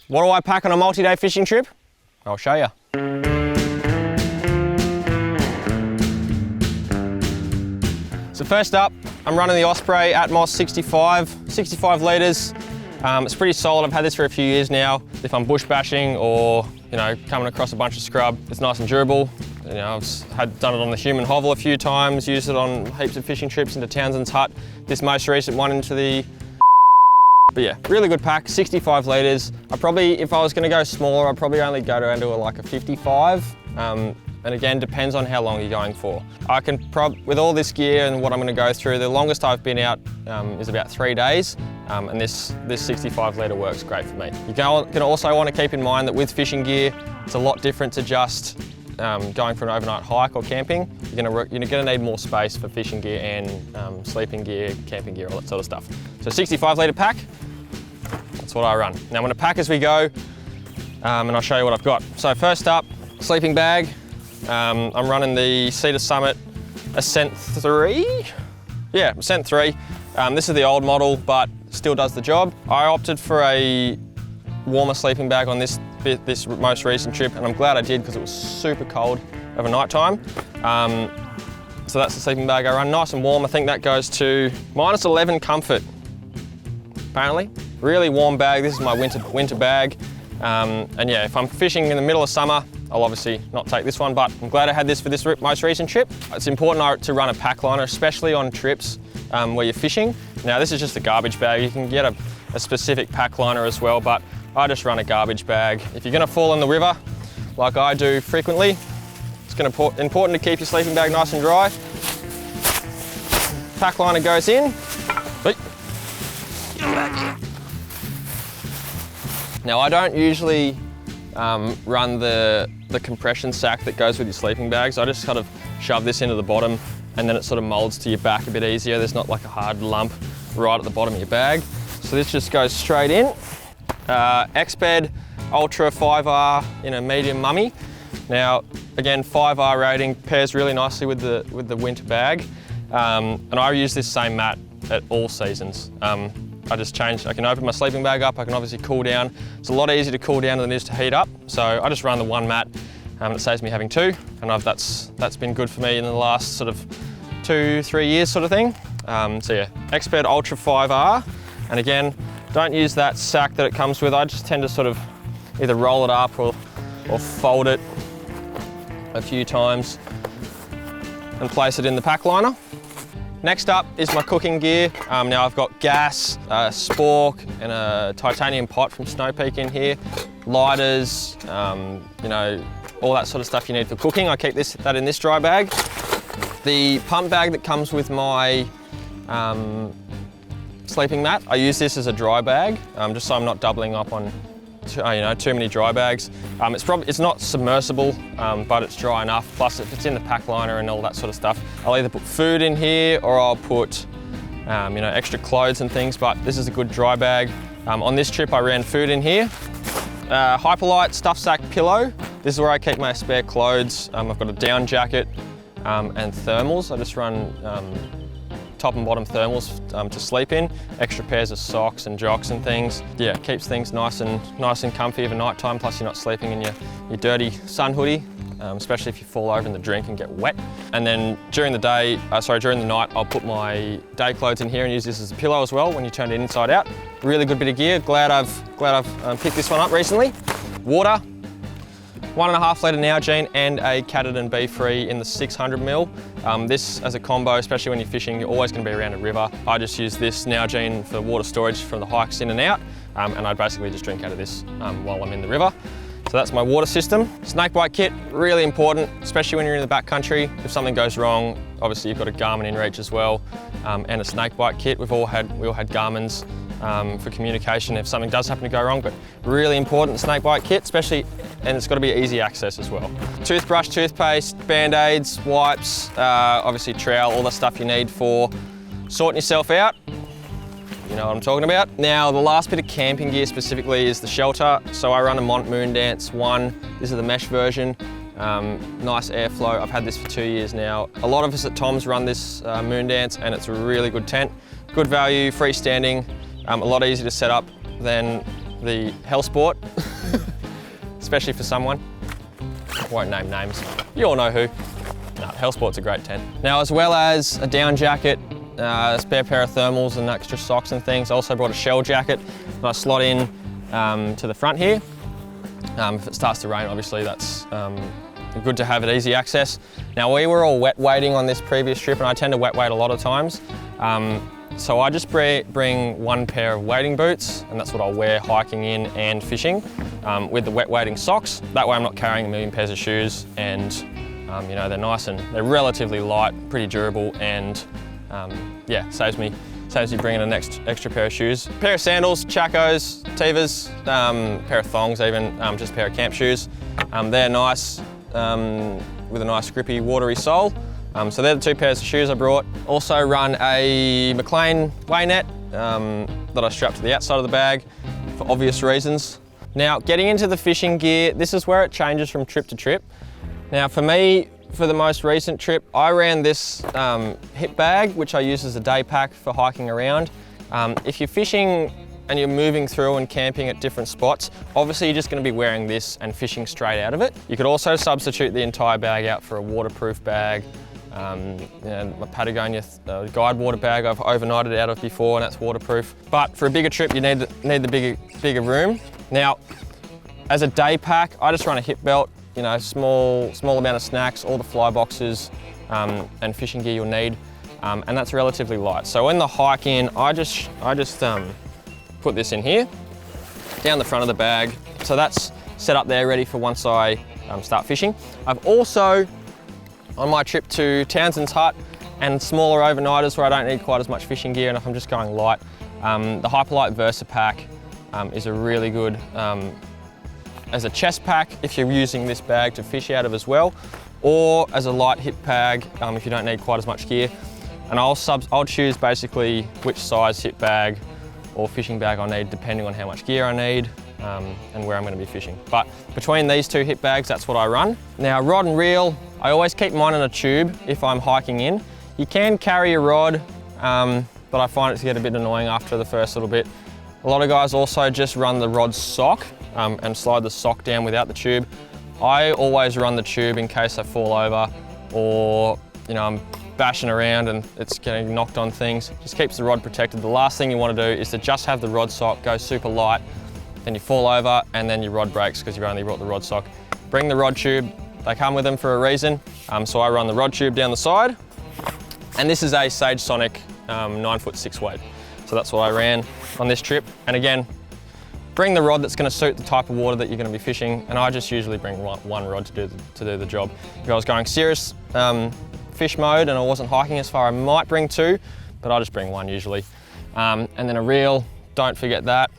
What do I pack on a multi-day fishing trip? I'll show you. So first up, I'm running the Osprey Atmos 65 litres. It's pretty solid. I've had this for a few years now. If I'm bush bashing or coming across a bunch of scrub, it's nice and durable. I've done it on the Human Hovel a few times, used it on heaps of fishing trips into Townsend's Hut. This most recent one into the But yeah, really good pack, 65 litres. If I was gonna go smaller, I'd probably only go down to like a 55. And again, depends on how long you're going for. I can with all this gear and what I'm gonna go through, the longest I've been out is about 3 days. And this 65 litre works great for me. You're gonna also wanna keep in mind that with fishing gear, it's a lot different to just going for an overnight hike or camping. You're gonna need more space for fishing gear and sleeping gear, camping gear, all that sort of stuff. So 65 litre pack, that's what I run. Now I'm gonna pack as we go, and I'll show you what I've got. So first up, sleeping bag. I'm running the Cedar Summit Ascent 3. Yeah, Ascent 3. This is the old model, but still does the job. I opted for a warmer sleeping bag on this most recent trip, and I'm glad I did because it was super cold over night time. So that's the sleeping bag I run, nice and warm. I think that goes to -11 comfort, apparently. Really warm bag. This is my winter bag. And yeah, if I'm fishing in the middle of summer, I'll obviously not take this one, but I'm glad I had this for this most recent trip. It's important to run a pack liner, especially on trips where you're fishing. Now this is just a garbage bag. You can get a specific pack liner as well, but I just run a garbage bag. If you're gonna fall in the river, like I do frequently, it's important to keep your sleeping bag nice and dry. Pack liner goes in. Now I don't usually run the compression sack that goes with your sleeping bags. I just kind of shove this into the bottom and then it sort of molds to your back a bit easier. There's not like a hard lump right at the bottom of your bag. So this just goes straight in. Exped Ultra 5R in a medium mummy. Now again, 5R rating pairs really nicely with the winter bag. And I use this same mat at all seasons. I can open my sleeping bag up, I can obviously cool down. It's a lot easier to cool down than it is to heat up. So I just run the one mat, it saves me having two. And that's been good for me in the last sort of 2-3 years sort of thing. So yeah, Exped Ultra 5R. And again, don't use that sack that it comes with. I just tend to sort of either roll it up or fold it a few times and place it in the pack liner. Next up is my cooking gear. Now I've got gas, a spork, and a titanium pot from Snow Peak in here, lighters, all that sort of stuff you need for cooking. I keep that in this dry bag. The pump bag that comes with my sleeping mat, I use this as a dry bag, just so I'm not doubling up on too many dry bags. It's not submersible, but it's dry enough. Plus it's in the pack liner and all that sort of stuff. I'll either put food in here or I'll put extra clothes and things, but this is a good dry bag. On this trip I ran food in here. Hyperlight stuff sack pillow. This is where I keep my spare clothes. I've got a down jacket and thermals. I just run top and bottom thermals to sleep in, extra pairs of socks and jocks and things. Yeah, keeps things nice and comfy over night time, plus you're not sleeping in your dirty sun hoodie, especially if you fall over in the drink and get wet. And then during the night, I'll put my day clothes in here and use this as a pillow as well when you turn it inside out. Really good bit of gear. Glad I've picked this one up recently. Water. 1.5 litre Nalgene and a Katadyn B-Free in the 600 ml. This as a combo, especially when you're fishing, you're always going to be around a river. I just use this Nalgene for water storage from the hikes in and out, and I basically just drink out of this while I'm in the river. So that's my water system. Snakebite kit, really important, especially when you're in the backcountry. If something goes wrong, obviously you've got a Garmin inReach as well, and a snakebite kit. We all had Garmin's for communication if something does happen to go wrong, but really important snakebite kit, especially, and it's got to be easy access as well. Toothbrush, toothpaste, Band-Aids, wipes, obviously trowel, all the stuff you need for sorting yourself out. You know what I'm talking about. Now, the last bit of camping gear specifically is the shelter. So I run a Mont Moondance 1. This is the mesh version. Nice airflow. I've had this for 2 years now. A lot of us at Tom's run this Moondance, and it's a really good tent. Good value, freestanding, a lot easier to set up than the hell sport, especially for someone. I won't name names. You all know who. No, Hellsport's a great tent. Now, as well as a down jacket, a spare pair of thermals and extra socks and things, I also brought a shell jacket that I slot in to the front here. If it starts to rain, obviously that's good to have it easy access. Now, we were all wet wading on this previous trip, and I tend to wet wade a lot of times. So I just bring one pair of wading boots, and that's what I'll wear hiking in and fishing, with the wet wading socks. That way I'm not carrying a million pairs of shoes, and you know, they're nice and they're relatively light, pretty durable, and yeah, saves me bringing an extra pair of shoes. Pair of sandals, Chacos, Tevas, pair of thongs even, just a pair of camp shoes. They're nice, with a nice grippy, watery sole. So they're the two pairs of shoes I brought. Also run a McLean weigh net that I strap to the outside of the bag for obvious reasons. Now, getting into the fishing gear, this is where it changes from trip to trip. Now for me, for the most recent trip, I ran this hip bag, which I use as a day pack for hiking around. If you're fishing and you're moving through and camping at different spots, obviously you're just going to be wearing this and fishing straight out of it. You could also substitute the entire bag out for a waterproof bag. You know, my Patagonia guide water bag I've overnighted out of before, and that's waterproof. But for a bigger trip, you need the bigger room. Now, as a day pack, I just run a hip belt. You know, small amount of snacks, all the fly boxes, and fishing gear you'll need, and that's relatively light. So in the hike in, I just put this in here, down the front of the bag. So that's set up there, ready for once I start fishing. I've also, on my trip to Townsend's Hut and smaller overnighters where I don't need quite as much fishing gear and if I'm just going light, the Hyperlite Versa pack is a really good as a chest pack if you're using this bag to fish out of as well, or as a light hip bag if you don't need quite as much gear. And I'll choose basically which size hip bag or fishing bag I need depending on how much gear I need and where I'm going to be fishing. But between these two hip bags, that's what I run. Now, rod and reel, I always keep mine in a tube if I'm hiking in. You can carry a rod, but I find it to get a bit annoying after the first little bit. A lot of guys also just run the rod sock and slide the sock down without the tube. I always run the tube in case I fall over or, you know, I'm bashing around and it's getting knocked on things. Just keeps the rod protected. The last thing you want to do is to just have the rod sock go super light, then you fall over and then your rod breaks because you've only brought the rod sock. Bring the rod tube. They come with them for a reason. So I run the rod tube down the side, and this is a Sage Sonic 9'6" weight. So that's what I ran on this trip. And again, bring the rod that's going to suit the type of water that you're going to be fishing, and I just usually bring one rod to do the job. If I was going serious fish mode and I wasn't hiking as far, I might bring two, but I just bring one usually. And then a reel, don't forget that.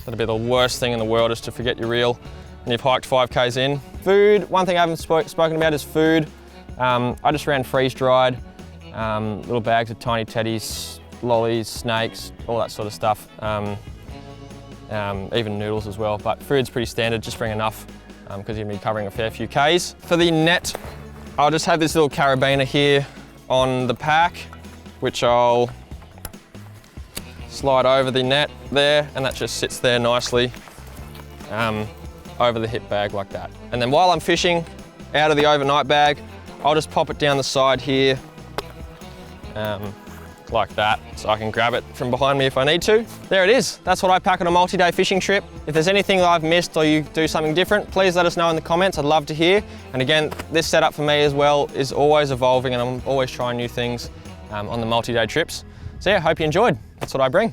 That'd be the worst thing in the world, is to forget your reel and you've hiked 5Ks in. Food, one thing I haven't spoken about is food. I just ran freeze-dried, little bags of tiny teddies, lollies, snakes, all that sort of stuff. Even noodles as well, but food's pretty standard, just bring enough because you're going to be covering a fair few Ks. For the net, I'll just have this little carabiner here on the pack, which I'll slide over the net there, and that just sits there nicely over the hip bag like that. And then while I'm fishing out of the overnight bag, I'll just pop it down the side here like that, so I can grab it from behind me if I need to. There it is. That's what I pack on a multi-day fishing trip. If there's anything that I've missed or you do something different, please let us know in the comments. I'd love to hear. And again, this setup for me as well is always evolving, and I'm always trying new things on the multi-day trips. So yeah, hope you enjoyed. That's what I bring.